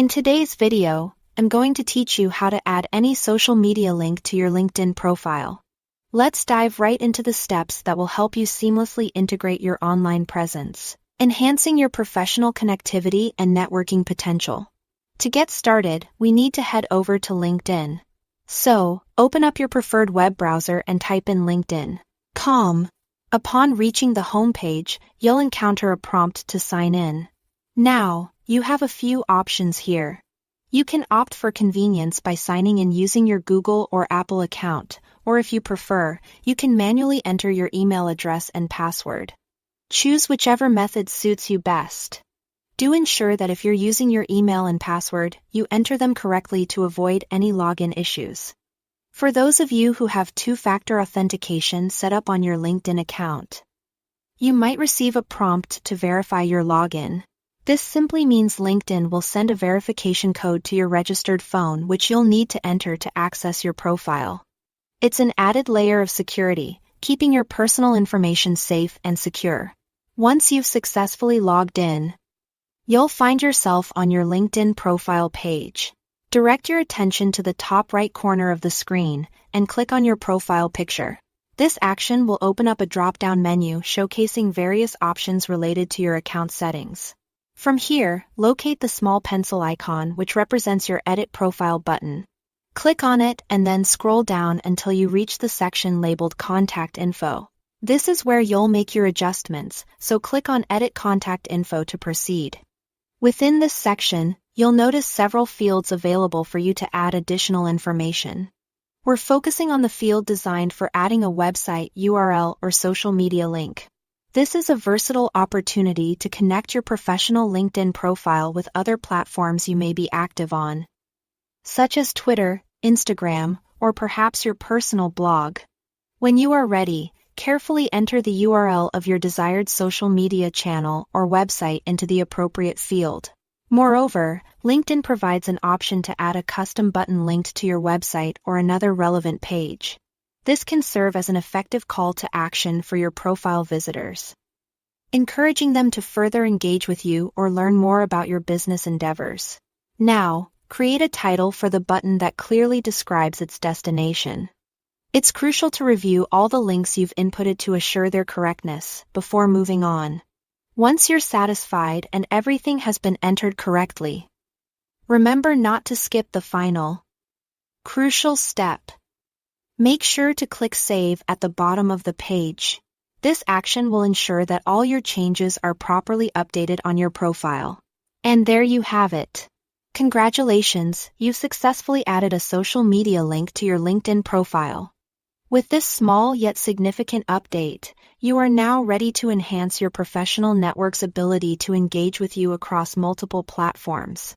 In today's video, I'm going to teach you how to add any social media link to your LinkedIn profile. Let's dive right into the steps that will help you seamlessly integrate your online presence, enhancing your professional connectivity and networking potential. To get started, we need to head over to LinkedIn. So, open up your preferred web browser and type in LinkedIn.com. Upon reaching the home page, you'll encounter a prompt to sign in. Now, you have a few options here. You can opt for convenience by signing in using your Google or Apple account, or if you prefer, you can manually enter your email address and password. Choose whichever method suits you best. Do ensure that if you're using your email and password, you enter them correctly to avoid any login issues. For those of you who have two-factor authentication set up on your LinkedIn account, you might receive a prompt to verify your login. This simply means LinkedIn will send a verification code to your registered phone which you'll need to enter to access your profile. It's an added layer of security, keeping your personal information safe and secure. Once you've successfully logged in, you'll find yourself on your LinkedIn profile page. Direct your attention to the top right corner of the screen and click on your profile picture. This action will open up a drop-down menu showcasing various options related to your account settings. From here, locate the small pencil icon which represents your Edit Profile button. Click on it and then scroll down until you reach the section labeled Contact Info. This is where you'll make your adjustments, so click on Edit Contact Info to proceed. Within this section, you'll notice several fields available for you to add additional information. We're focusing on the field designed for adding a website URL or social media link. This is a versatile opportunity to connect your professional LinkedIn profile with other platforms you may be active on, such as Twitter, Instagram, or perhaps your personal blog. When you are ready, carefully enter the URL of your desired social media channel or website into the appropriate field. Moreover, LinkedIn provides an option to add a custom button linked to your website or another relevant page. This can serve as an effective call to action for your profile visitors, encouraging them to further engage with you or learn more about your business endeavors. Now, create a title for the button that clearly describes its destination. It's crucial to review all the links you've inputted to assure their correctness before moving on. Once you're satisfied and everything has been entered correctly, remember not to skip the final, crucial step. Make sure to click Save at the bottom of the page. This action will ensure that all your changes are properly updated on your profile. And there you have it. Congratulations, you've successfully added a social media link to your LinkedIn profile. With this small yet significant update, you are now ready to enhance your professional network's ability to engage with you across multiple platforms.